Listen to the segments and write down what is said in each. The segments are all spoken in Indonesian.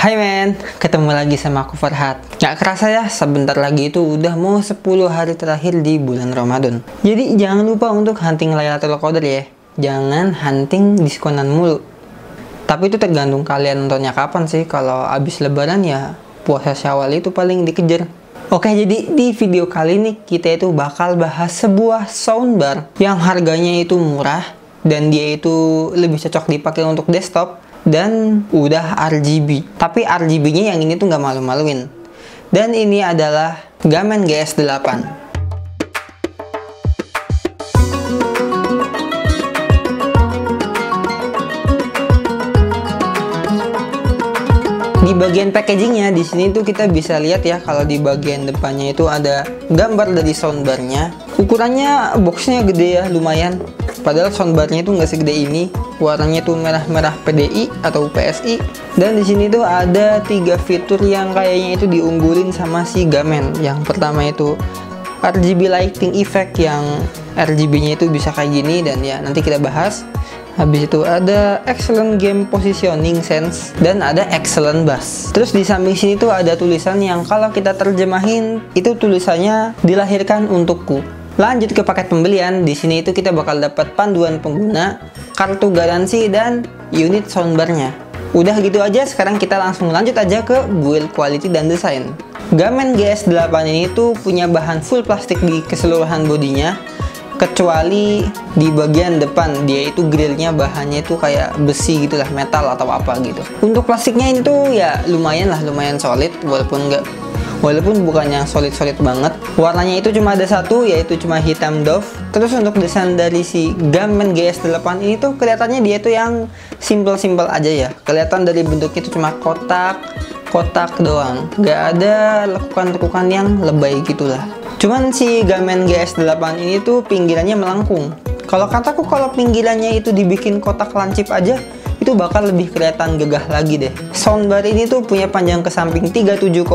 Hai men, ketemu lagi sama aku Farhat. Gak kerasa ya, sebentar lagi itu udah mau 10 hari terakhir di bulan Ramadan. Jadi jangan lupa untuk hunting Lailatul Qadar ya. Jangan hunting diskonan mulu. Tapi itu tergantung kalian nontonnya kapan sih. Kalau abis lebaran ya puasa Syawal itu paling dikejar. Oke, jadi di video kali ini kita itu bakal bahas sebuah soundbar yang harganya itu murah dan dia itu lebih cocok dipakai untuk desktop dan udah RGB. Tapi RGB-nya yang ini tuh nggak malu-maluin. Dan ini adalah Gamen GS8. Di bagian packagingnya di sini tuh kita bisa lihat ya, kalau di bagian depannya itu ada gambar dari soundbarnya. Ukurannya boxnya gede ya, lumayan. Padahal soundbarnya itu nggak segede ini. Warnanya tuh merah-merah PDI atau PSI. Dan di sini tuh ada 3 fitur yang kayaknya itu diunggulin sama si Gamen. Yang pertama itu RGB lighting effect, yang RGB-nya itu bisa kayak gini, dan ya nanti kita bahas. Habis itu ada excellent game positioning sense dan ada excellent bass. Terus di samping sini tuh ada tulisan yang kalau kita terjemahin itu tulisannya dilahirkan untukku. Lanjut ke paket pembelian. Di sini itu kita bakal dapat panduan pengguna, kartu garansi, dan unit soundbarnya. Udah gitu aja, sekarang kita langsung lanjut aja ke build quality dan desain. Gamen GS8 ini tuh punya bahan full plastik di keseluruhan bodinya, kecuali di bagian depan. Dia itu grillnya bahannya itu kayak besi gitulah, metal atau apa gitu. Untuk plastiknya ini tuh ya lumayan solid, walaupun bukan yang solid banget. Warnanya itu cuma ada satu, yaitu cuma hitam doff. Terus untuk desain dari si Gamen GS8 ini tuh kelihatannya dia tuh yang simple aja ya. Kelihatan dari bentuknya itu cuma kotak doang, nggak ada lekukan yang lebay gitulah. Cuman si Gamen GS8 ini tuh pinggirannya melengkung. Kalau kataku, kalau pinggirannya itu dibikin kotak lancip aja, itu bakal lebih kelihatan gagah lagi deh. Soundbar ini tuh punya panjang ke samping 37,5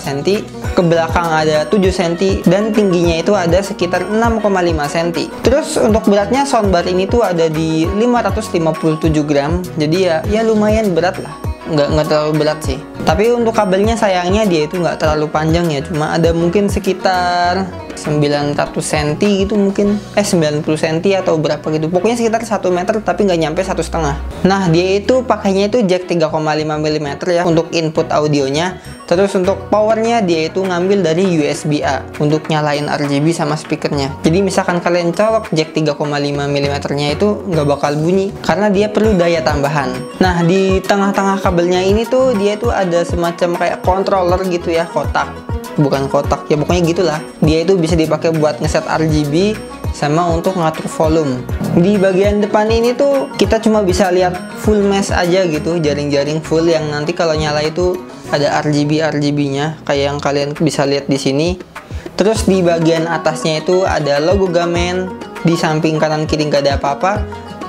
cm, ke belakang ada 7 cm, dan tingginya itu ada sekitar 6,5 cm. Terus untuk beratnya soundbar ini tuh ada di 557 gram, jadi ya lumayan berat lah. Nggak terlalu berat sih. Tapi untuk kabelnya sayangnya dia itu nggak terlalu panjang ya, cuma ada mungkin sekitar 900 cm gitu mungkin, 90 cm atau berapa gitu, pokoknya sekitar 1 meter tapi nggak nyampe 1,5. Nah, dia itu pakainya itu jack 3,5 mm ya untuk input audionya. Terus untuk powernya dia itu ngambil dari USB-A untuk nyalain RGB sama speakernya. Jadi misalkan kalian colok jack 3,5 mm nya itu nggak bakal bunyi karena dia perlu daya tambahan. Nah, di tengah-tengah kabelnya ini tuh dia tuh ada semacam kayak controller gitu ya, bukan kotak ya, pokoknya gitulah. Dia itu bisa dipakai buat ngeset RGB sama untuk ngatur volume. Di bagian depan ini tuh kita cuma bisa lihat full mesh aja gitu, jaring-jaring full yang nanti kalau nyala itu ada RGB-nya kayak yang kalian bisa lihat di sini. Terus di bagian atasnya itu ada logo Gamen, di samping kanan kiri nggak ada apa-apa.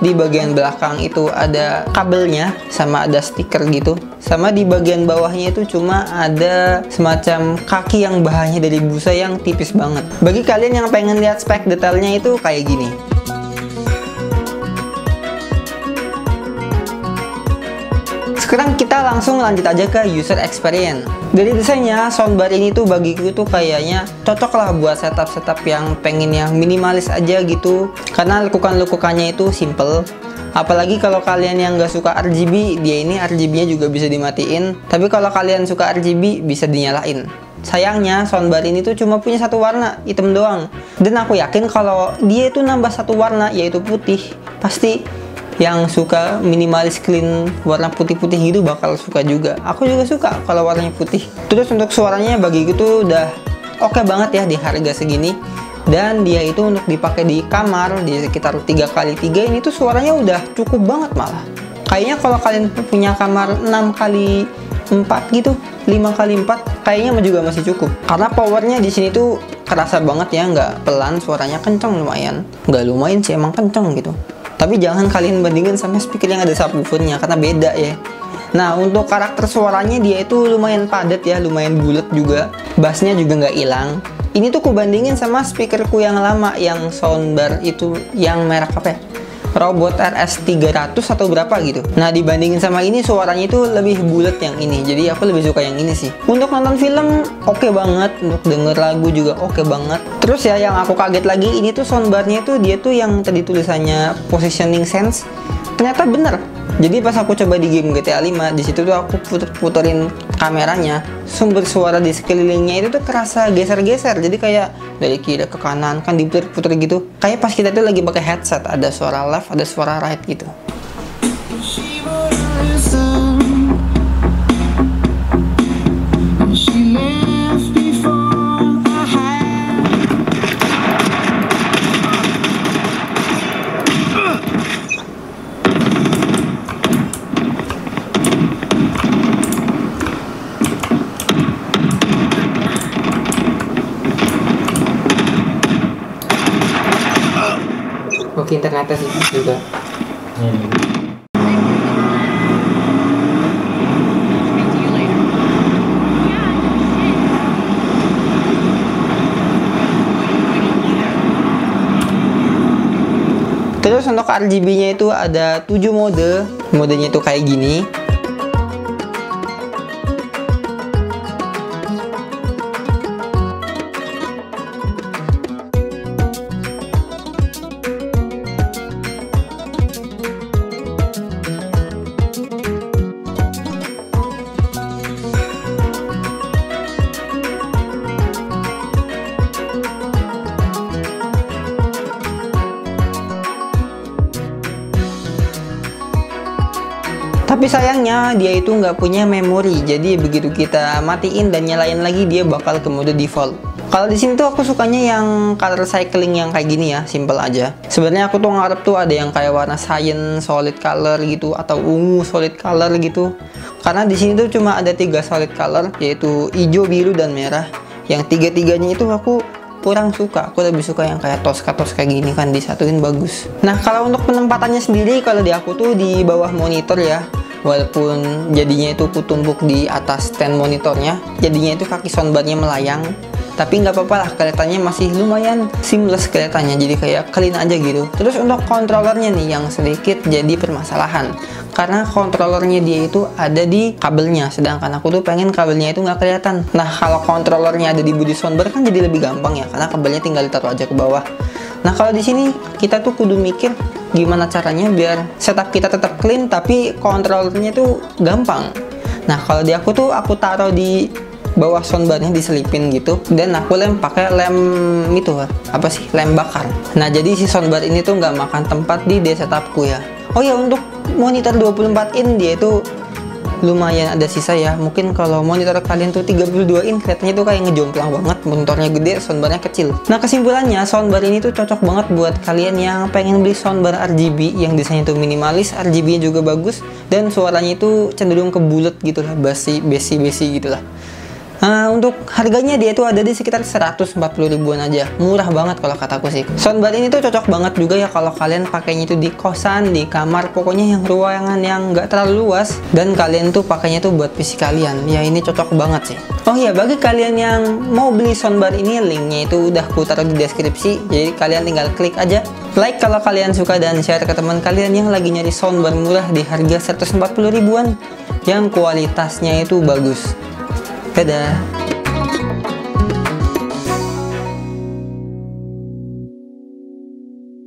Di bagian belakang itu ada kabelnya sama ada stiker gitu. Sama di bagian bawahnya itu cuma ada semacam kaki yang bahannya dari busa yang tipis banget. Bagi kalian yang pengen lihat spek detailnya itu kayak gini. Sekarang kita langsung lanjut aja ke user experience. Dari desainnya, soundbar ini tuh bagiku tuh kayaknya cocok lah buat setup yang pengen yang minimalis aja gitu. Karena lekukan-lekukannya itu simple. Apalagi kalau kalian yang nggak suka RGB, dia ini RGB-nya juga bisa dimatiin. Tapi kalau kalian suka RGB, bisa dinyalain. Sayangnya soundbar ini tuh cuma punya satu warna, hitam doang. Dan aku yakin kalau dia itu nambah satu warna, yaitu putih, pasti yang suka minimalis clean warna putih-putih gitu bakal suka juga. Aku juga suka kalau warnanya putih. Terus untuk suaranya bagi gitu udah oke banget ya di harga segini. Dan dia itu untuk dipakai di kamar di sekitar 3x3 ini tuh suaranya udah cukup banget malah. Kayaknya kalau kalian punya kamar 6x4 gitu, 5x4, kayaknya juga masih cukup. Karena powernya di sini tuh kerasa banget ya, nggak pelan, suaranya kenceng lumayan. Nggak lumayan sih, emang kenceng gitu. Tapi jangan kalian bandingin sama speaker yang ada subwoofernya karena beda ya. Nah, untuk karakter suaranya dia itu lumayan padat ya, lumayan bulat juga. Bassnya juga nggak hilang. Ini tuh kubandingin sama speakerku yang lama, yang soundbar itu yang merek apa ya? robot RS300 atau berapa gitu. Nah dibandingin sama ini suaranya itu lebih bulat yang ini, jadi aku lebih suka yang ini sih. Untuk nonton film oke banget, untuk denger lagu juga oke banget. Terus ya yang aku kaget lagi, ini tuh soundbarnya tuh dia tuh yang tadi tulisannya positioning sense, ternyata bener. Jadi pas aku coba di game GTA 5, di situ tuh aku puterin kameranya, sumber suara di sekelilingnya itu tuh kerasa geser-geser. Jadi kayak dari kiri ke kanan kan diputer-puter gitu. Kayak pas kita tuh lagi pakai headset, ada suara left, ada suara right gitu. Oke, internetnya sih juga. Terus untuk RGB-nya itu ada 7 mode. Modenya itu kayak gini. Tapi sayangnya dia itu nggak punya memori, jadi begitu kita matiin dan nyalain lagi dia bakal ke mode default. Kalau di sini tuh aku sukanya yang color cycling yang kayak gini ya, simple aja. Sebenarnya aku tuh ngarep tuh ada yang kayak warna cyan solid color gitu atau ungu solid color gitu. Karena di sini tuh cuma ada 3 solid color, yaitu hijau, biru, dan merah. Yang tiga-tiganya itu aku kurang suka. Aku lebih suka yang kayak Tosca kayak gini kan, disatuin bagus. Nah kalau untuk penempatannya sendiri, kalau di aku tuh di bawah monitor ya. Walaupun jadinya itu kutumpuk di atas stand monitornya, jadinya itu kaki soundbarnya melayang. Tapi nggak apa-apa lah, kelihatannya masih lumayan seamless kelihatannya, jadi kayak clean aja gitu. Terus untuk kontrolernya nih yang sedikit jadi permasalahan, karena kontrolernya dia itu ada di kabelnya, sedangkan aku tuh pengen kabelnya itu nggak kelihatan. Nah kalau kontrolernya ada di body soundbar kan jadi lebih gampang ya, karena kabelnya tinggal ditaruh aja ke bawah. Nah kalau di sini kita tuh kudu mikir gimana caranya biar setup kita tetap clean tapi kontrolernya tuh gampang. Nah kalau di aku tuh aku taruh di bawah soundbarnya, diselipin gitu, dan aku lem pakai lem itu apa sih, lem bakar. Nah jadi si soundbar ini tuh nggak makan tempat di setupku ya. Oh ya, untuk monitor 24 in dia itu lumayan ada sisa ya. Mungkin kalau monitor kalian tuh 32 in kelihatannya tuh kayak ngejomplang banget, monitornya gede, soundbarnya kecil. Nah kesimpulannya, soundbar ini tuh cocok banget buat kalian yang pengen beli soundbar RGB yang desainnya tuh minimalis, RGB-nya juga bagus, dan suaranya itu cenderung ke bulat gitu lah, basi gitu lah. Untuk harganya dia tuh ada di sekitar 140 ribuan aja, murah banget kalau kataku sih. Soundbar ini tuh cocok banget juga ya kalau kalian pakainya itu di kosan, di kamar, pokoknya yang ruangan yang nggak terlalu luas, dan kalian tuh pakainya tuh buat PC kalian. Ya ini cocok banget sih. Oh iya, bagi kalian yang mau beli soundbar ini, linknya itu udah aku taruh di deskripsi, jadi kalian tinggal klik aja. Like kalau kalian suka dan share ke teman kalian yang lagi nyari soundbar murah di harga 140 ribuan yang kualitasnya itu bagus. Dadah.